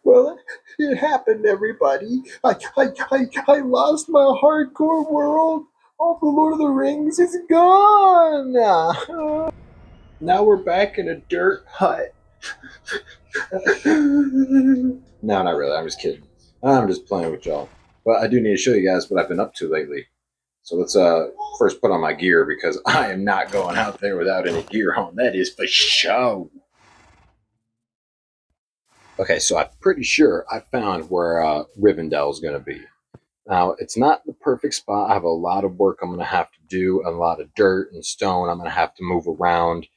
Well, it happened, everybody. I lost my hardcore world. All the Lord of the Rings is gone. Now we're back in a dirt hut. No, not really. I'm just kidding. I'm just playing with y'all. But I do need to show you guys what I've been up to lately. So let's first put on my gear because I am not going out there without any gear on. That is for sure. Okay, so I'm pretty sure I found where Rivendell is going to be. Now, it's not the perfect spot. I have a lot of work I'm going to have to do, a lot of dirt and stone I'm going to have to move around.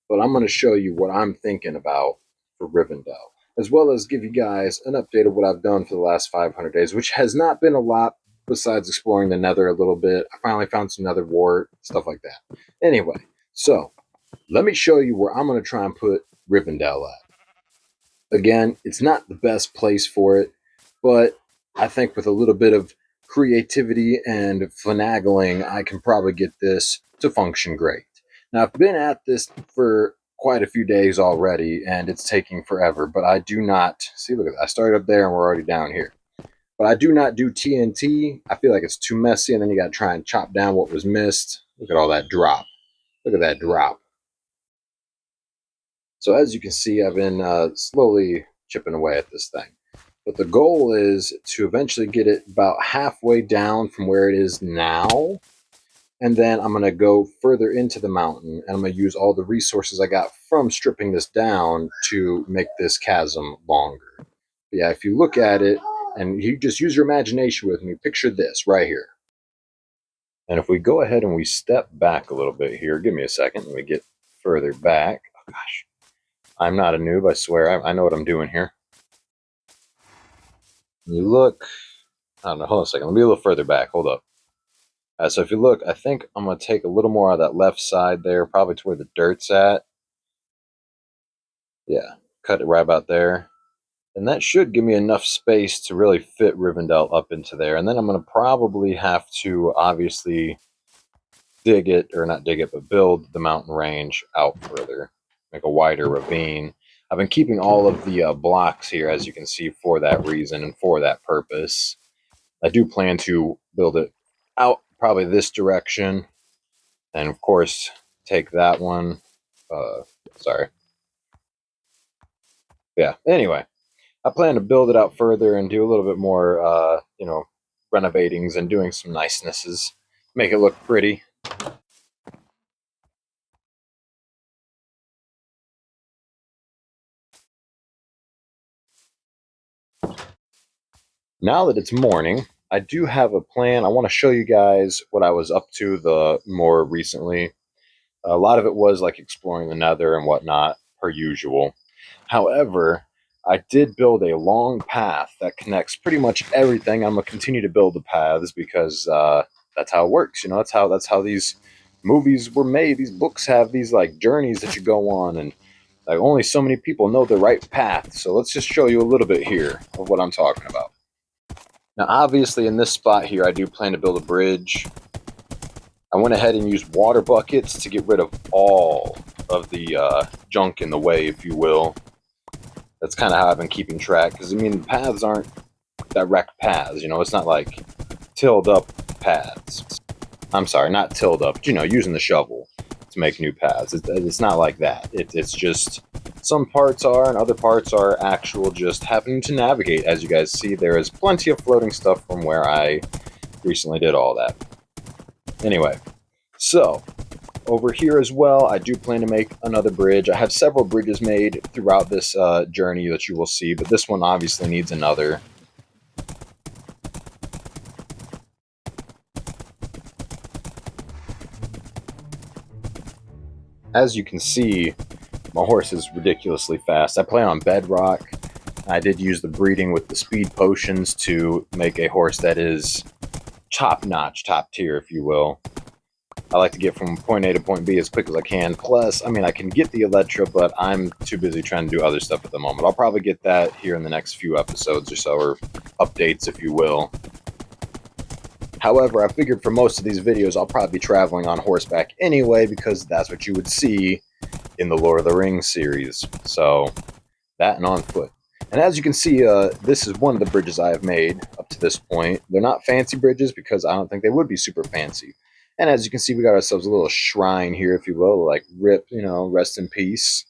But I'm going to show you what I'm thinking about for Rivendell, as well as give you guys an update of what I've done for the last 500 days, which has not been a lot besides exploring the nether a little bit. I finally found some nether wart, stuff like that. Anyway, so let me show you where I'm going to try and put Rivendell at. Again, it's not the best place for it, but I think with a little bit of creativity and finagling, I can probably get this to function great. Now, I've been at this for quite a few days already, and it's taking forever, but I do not, see, look at that, I started up there and we're already down here. But I do not do TNT. I feel like it's too messy, and then you got to try and chop down what was missed. Look at all that drop. Look at that drop. So as you can see, I've been slowly chipping away at this thing. But the goal is to eventually get it about halfway down from where it is now. And then I'm going to go further into the mountain, and I'm going to use all the resources I got from stripping this down to make this chasm longer. But yeah, if you look at it, and you just use your imagination with me, picture this right here. And if we go ahead and we step back a little bit here, give me a second, let me get further back. Oh gosh, I'm not a noob, I swear, I know what I'm doing here. You look, I don't know, hold on a second, let me be a little further back, hold up. So if you look, I think I'm going to take a little more of that left side there, probably to where the dirt's at. Yeah, cut it right about there. And that should give me enough space to really fit Rivendell up into there. And then I'm going to probably have to, obviously, dig it, or not dig it, but build the mountain range out further. Make a wider ravine. I've been keeping all of the blocks here, as you can see, for that reason and for that purpose. I do plan to build it out probably this direction, and of course take that one. Sorry. Yeah, anyway, I plan to build it out further and do a little bit more, renovatings and doing some nicenesses, make it look pretty. Now that it's morning, I do have a plan. I want to show you guys what I was up to the more recently. A lot of it was like exploring the nether and whatnot, per usual. However, I did build a long path that connects pretty much everything. I'm gonna continue to build the paths because that's how it works. That's how these movies were made. These books have these like journeys that you go on, and like only so many people know the right path. So let's just show you a little bit here of what I'm talking about. Now, obviously, in this spot here, I do plan to build a bridge. I went ahead and used water buckets to get rid of all of the junk in the way, if you will. That's kind of how I've been keeping track, because, I mean, the paths aren't direct paths, it's not like tilled up paths. I'm sorry, not tilled up, but, using the shovel to make new paths. It's not like that. It's just some parts are and other parts are actual just having to navigate. As you guys see, there is plenty of floating stuff from where I recently did all that. Anyway, so over here as well, I do plan to make another bridge. I have several bridges made throughout this journey that you will see, but this one obviously needs another. As you can see, my horse is ridiculously fast. I play on bedrock. I did use the breeding with the speed potions to make a horse that is top-notch, top tier, if you will. I like to get from point A to point B as quick as I can. Plus, I mean, I can get the Elytra, but I'm too busy trying to do other stuff at the moment. I'll probably get that here in the next few episodes or so, or updates, if you will. However, I figured for most of these videos, I'll probably be traveling on horseback anyway, because that's what you would see in the Lord of the Rings series. So, that and on foot. And as you can see, this is one of the bridges I have made up to this point. They're not fancy bridges because I don't think they would be super fancy. And as you can see, we got ourselves a little shrine here, if you will, like rip, rest in peace.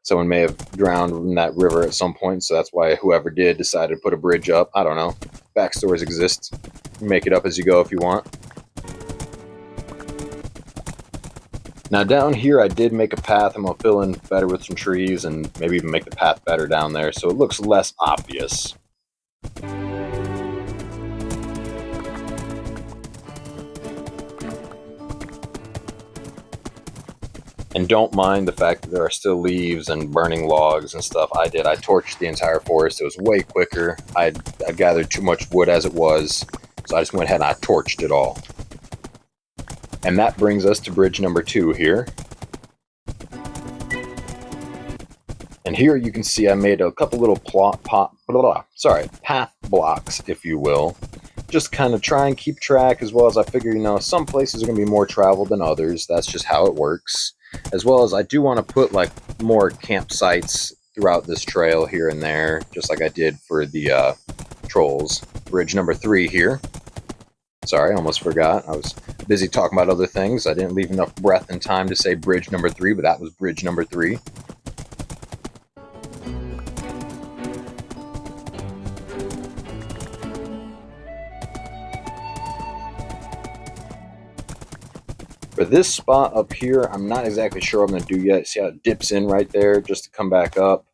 Someone may have drowned in that river at some point, so that's why whoever did decided to put a bridge up. I don't know. Backstories exist. You make it up as you go if you want. Now down here I did make a path. I'm going to fill in better with some trees and maybe even make the path better down there so it looks less obvious. And don't mind the fact that there are still leaves and burning logs and stuff. I torched the entire forest. It was way quicker. I gathered too much wood as it was, so I just went ahead and I torched it all. And that brings us to bridge number 2 here. And here you can see I made a couple little path blocks, if you will. Just kind of try and keep track, as well as I figure, some places are going to be more traveled than others. That's just how it works. As well as I do want to put like more campsites throughout this trail here and there, just like I did for the trolls. Bridge number 3 here. Sorry, I almost forgot. I was busy talking about other things. I didn't leave enough breath and time to say bridge number 3, but that was bridge number 3. For this spot up here, I'm not exactly sure what I'm going to do yet. See how it dips in right there just to come back up?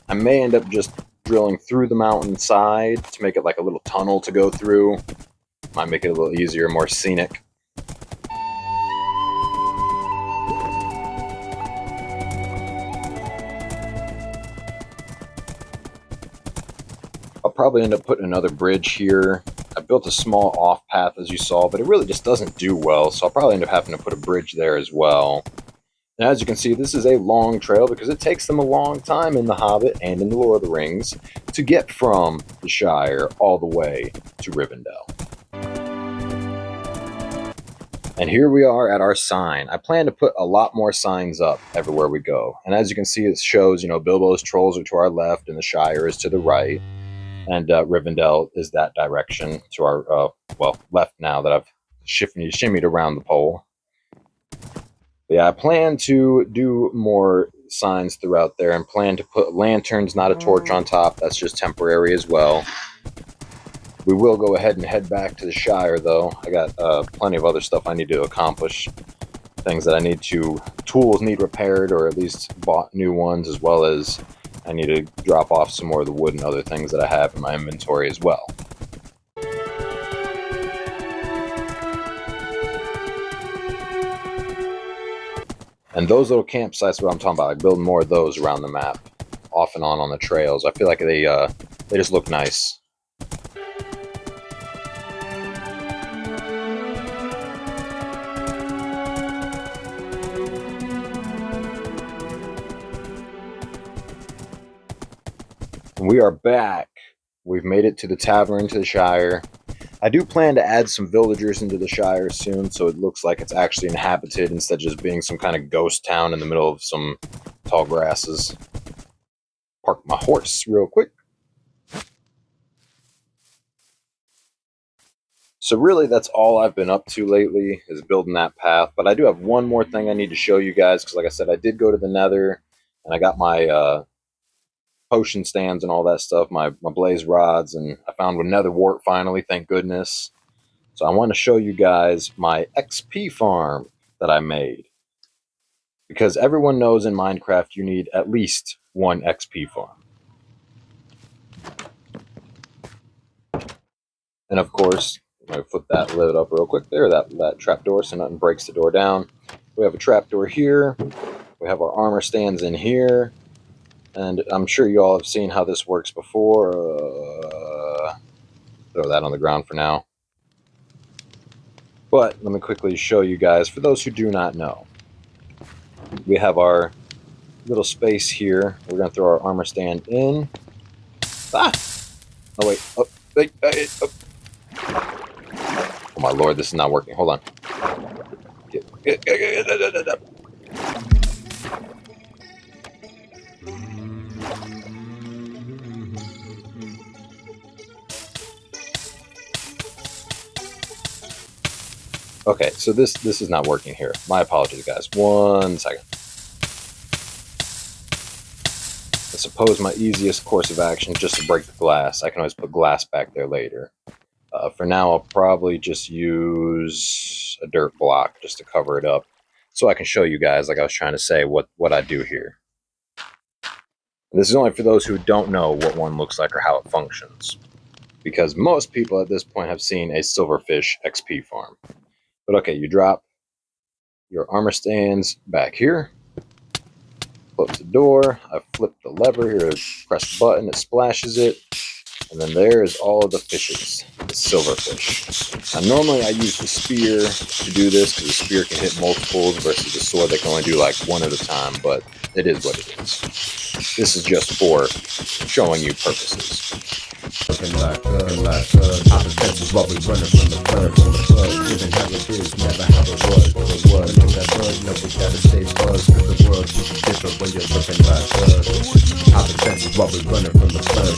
I may end up just drilling through the mountainside to make it like a little tunnel to go through. Might make it a little easier, more scenic. I'll probably end up putting another bridge here. I built a small off path, as you saw, but it really just doesn't do well, so I'll probably end up having to put a bridge there as well. And as you can see, this is a long trail because it takes them a long time in The Hobbit and in The Lord of the Rings to get from the Shire all the way to Rivendell. And here we are at our sign. I plan to put a lot more signs up everywhere we go. And as you can see, it shows, Bilbo's trolls are to our left and the Shire is to the right. And Rivendell is that direction to our, left now that I've shimmied around the pole. But yeah, I plan to do more signs throughout there and plan to put lanterns, not a torch on top. That's just temporary as well. We will go ahead and head back to the Shire, though. I got plenty of other stuff I need to accomplish. Things that I need to... Tools need repaired, or at least bought new ones, as well as I need to drop off some more of the wood and other things that I have in my inventory as well. And those little campsites, what I'm talking about, like building more of those around the map, off and on the trails. I feel like they just look nice. We are back. We've made it to the tavern to the Shire. I do plan to add some villagers into the Shire soon, so it looks like it's actually inhabited instead of just being some kind of ghost town in the middle of some tall grasses. Park my horse real quick. So really, that's all I've been up to lately, is building that path. But I do have one more thing I need to show you guys, because like I said, I did go to the Nether, and I got my potion stands and all that stuff, my blaze rods, and I found a nether wart finally, thank goodness. So I want to show you guys my XP farm that I made. Because everyone knows in Minecraft you need at least one XP farm. And of course, I'm going to flip that lid up real quick there, that trapdoor, so nothing breaks the door down. We have a trapdoor here. We have our armor stands in here. And I'm sure you all have seen how this works before. Throw that on the ground for now. But let me quickly show you guys, for those who do not know. We have our little space here. We're going to throw our armor stand in. Ah! Oh, wait. Oh, wait. Oh my lord, this is not working. Hold on. Okay, so this is not working here. My apologies, guys. 1 second. I suppose my easiest course of action is just to break the glass. I can always put glass back there later. For now, I'll probably just use a dirt block just to cover it up, so I can show you guys, like I was trying to say, what I do here. This is only for those who don't know what one looks like or how it functions, because most people at this point have seen a Silverfish XP farm. But okay, you drop your armor stands back here, close the door, I flip the lever here, press the button, it splashes it, and then there's all of the fishes, the silverfish. Now normally I use the spear to do this, because the spear can hit multiples versus the sword that can only do like one at a time, but it is what it is. This is just for showing you purposes. Looking like I've been fences while we running from the flood, living how it is, never how it was. When that bud, no, we gotta stay buzzed, cause the world keeps different when you're looking like I've been fences while we running from the flood,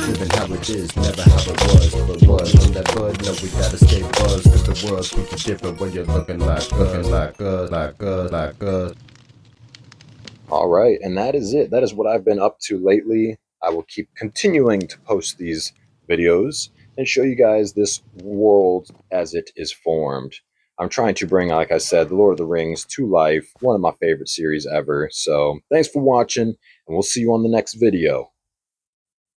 living how it is, never how it was. When that bud, no, we gotta stay buzzed, cause the world keeps different when you're looking like All right, and that is it. That is what I've been up to lately. I will keep continuing to post these videos and show you guys this world as it is formed. I'm trying to bring, like I said, The Lord of the Rings to life, one of my favorite series ever. So thanks for watching, and we'll see you on the next video.